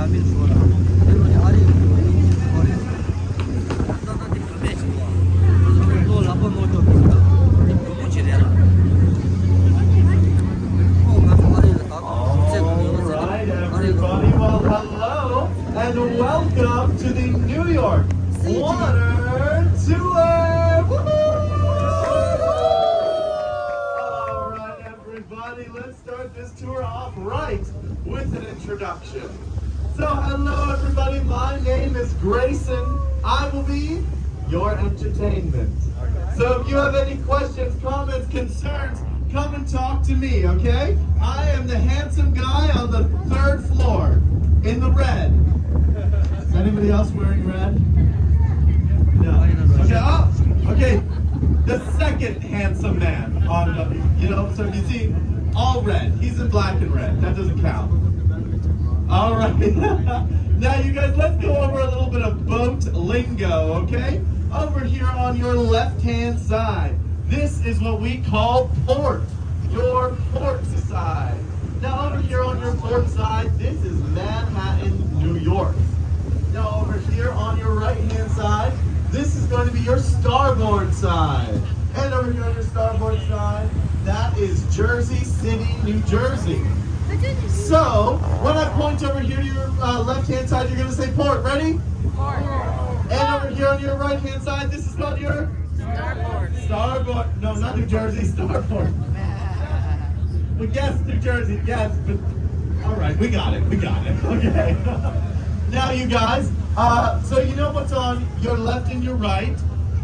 ambil suara. Pero di hari di Pradesh gua. Lo lapor motor. Kamu cedera. Oh, nggak hari letak. Alright, everybody, well, hello and welcome to the New York Water Tour! Alright, everybody, let's start this tour off right with an introduction. So, hello, everybody, my name is Grayson. I will be your entertainment. So, if you have any questions, comments, concerns, come and talk to me, okay? I am the handsome guy on the 3rd floor in the red. Is anybody else wearing red? No. Okay, oh, okay. The second handsome man on the, so you see, all red. He's in black and red. That doesn't count. All right. Now, you guys, let's go over a little bit of boat lingo, okay? Over here on your left-hand side. This is what we call port, your port side. Now over here on your port side, this is Manhattan, New York. Now over here on your right-hand side, this is going to be your starboard side. And over here on your starboard side, that is Jersey City, New Jersey. So, when I point over here to your left-hand side, you're going to say port. Ready? Port. And over here on your right-hand side, this is called your? Starboard. Starboard. No, not New Jersey. Starboard. We guessed New Jersey. Yes, but all right, we got it. We got it. Okay. Now, you guys. So you know what's on your left and your right,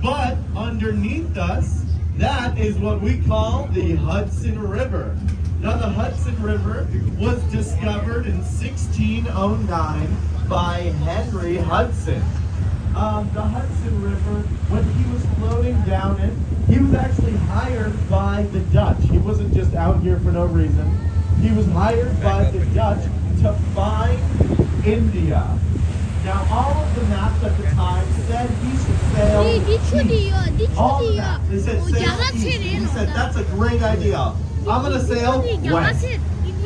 but underneath us, that is what we call the Hudson River. Now, the Hudson River was discovered in 1609 by Henry Hudson. The Hudson River, when he was floating down it, he was actually hired by the Dutch. He wasn't just out here for no reason. He was hired by the Dutch to find India. Now, all of the maps at the time said he should sail east. All the maps, they said sail east. He said, that's a great idea. I'm going to sail west.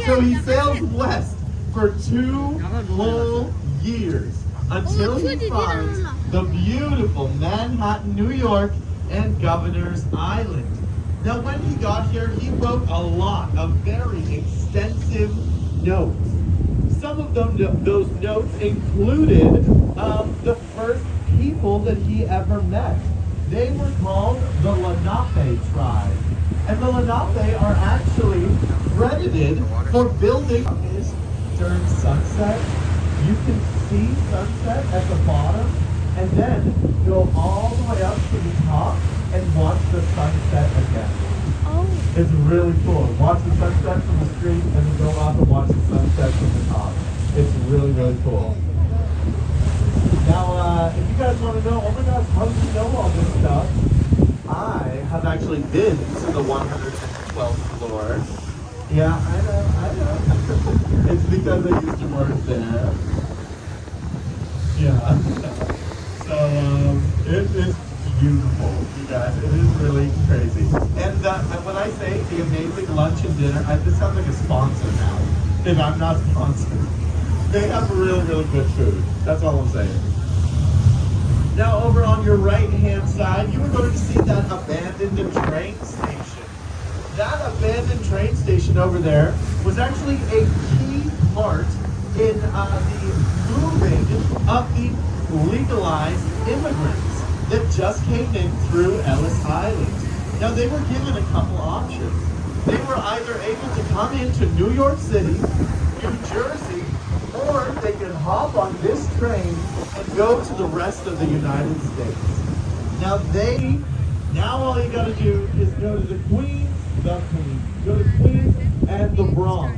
So he sails west for 2 whole years. Until he finds the beautiful Manhattan, New York, and Governor's Island. Now, when he got here, he wrote a lot of very extensive notes. Some of them, those notes included the first people that he ever met. They were called the Lenape tribe. And the Lenape are actually credited for building this during sunset. You can see sunset at the bottom and then go all the way up to the top and watch the sunset again. Oh. It's really cool. Watch the sunset from the street and then go up and watch the sunset from the top. It's really, really cool. Now, if you guys want to know, oh my gosh, how do you know all this stuff? I have actually been to the 112th floor. Yeah, I know. It's because I used to work there. Yeah. So, it is beautiful, you guys. It is really crazy. And when I say the amazing lunch and dinner, this sounds like a sponsor now. If I'm not sponsored. They have really, really good food. That's all I'm saying. Now, over on your right-hand side, you are going to see that abandoned train station. That abandoned train station over there was actually a key part in the moving of the legalized immigrants that just came in through Ellis Island. Now, they were given a couple options. They were either able to come into New York City, New Jersey, or they could hop on this train and go to the rest of the United States. Now, all you gotta do is go to go to Queens and the Bronx.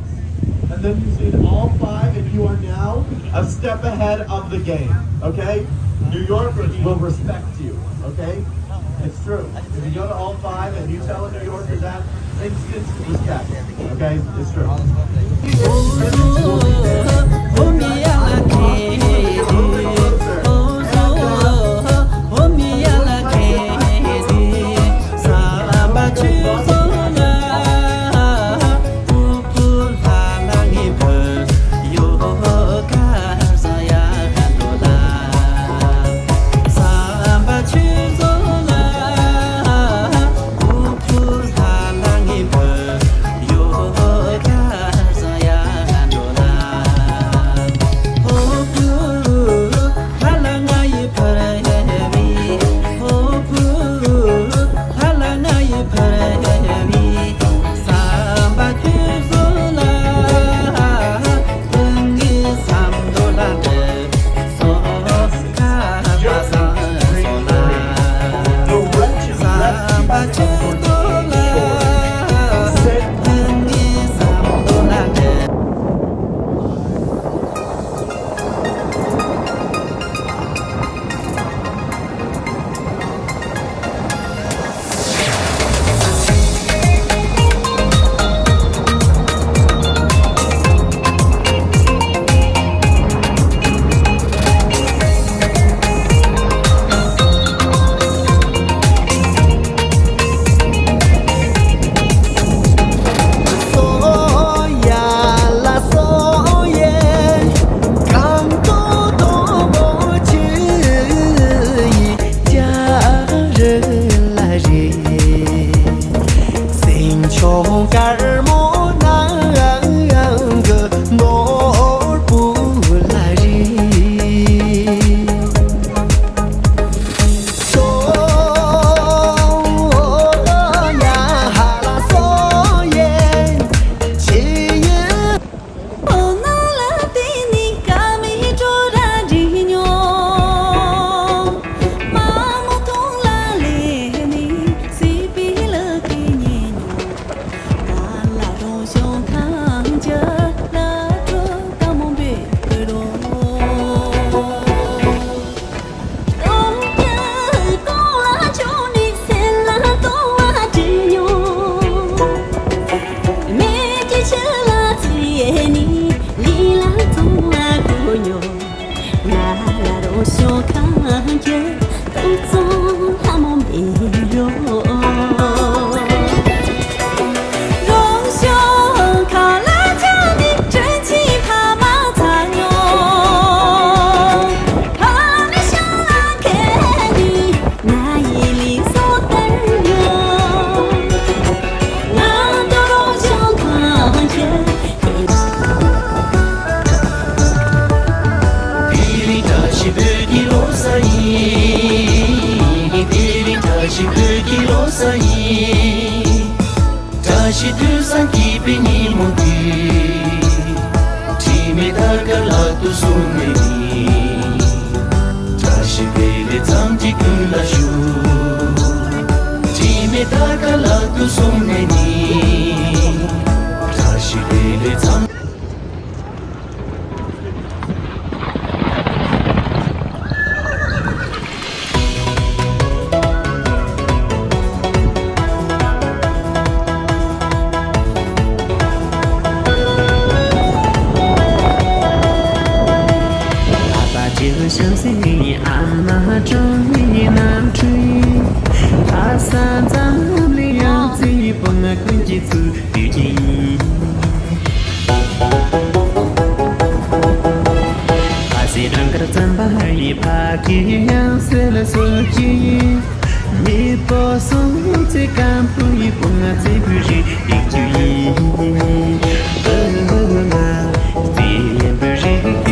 And then you've seen all 5 and you are now a step ahead of the game, okay? New Yorkers will respect you, okay? It's true. If you go to all 5 and you tell a New Yorker that, instant respect, okay? It's true. Jimetakala tu sumeni Tashigele tamti kulashu Jimetakala tu sumeni Tashigele tamti相信你，俺妈终于能追。他三张脸样子，帮我滚几次雨季。他是两个真把一把给样色了手机。你把手在干不一帮我在不是一句。别不是一句。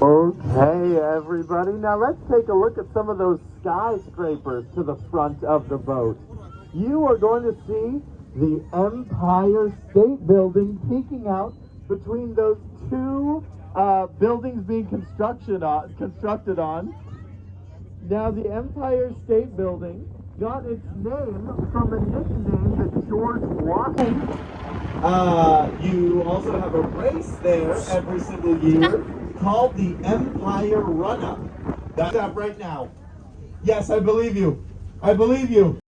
Okay, everybody. Now let's take a look at some of those skyscrapers to the front of the boat. You are going to see the Empire State Building peeking out between those two buildings being constructed on. Now, the Empire State Building got its name from a nickname that George Washington. You also have a race there every single year called the Empire Run-Up. That's up right now. Yes, I believe you. I believe you.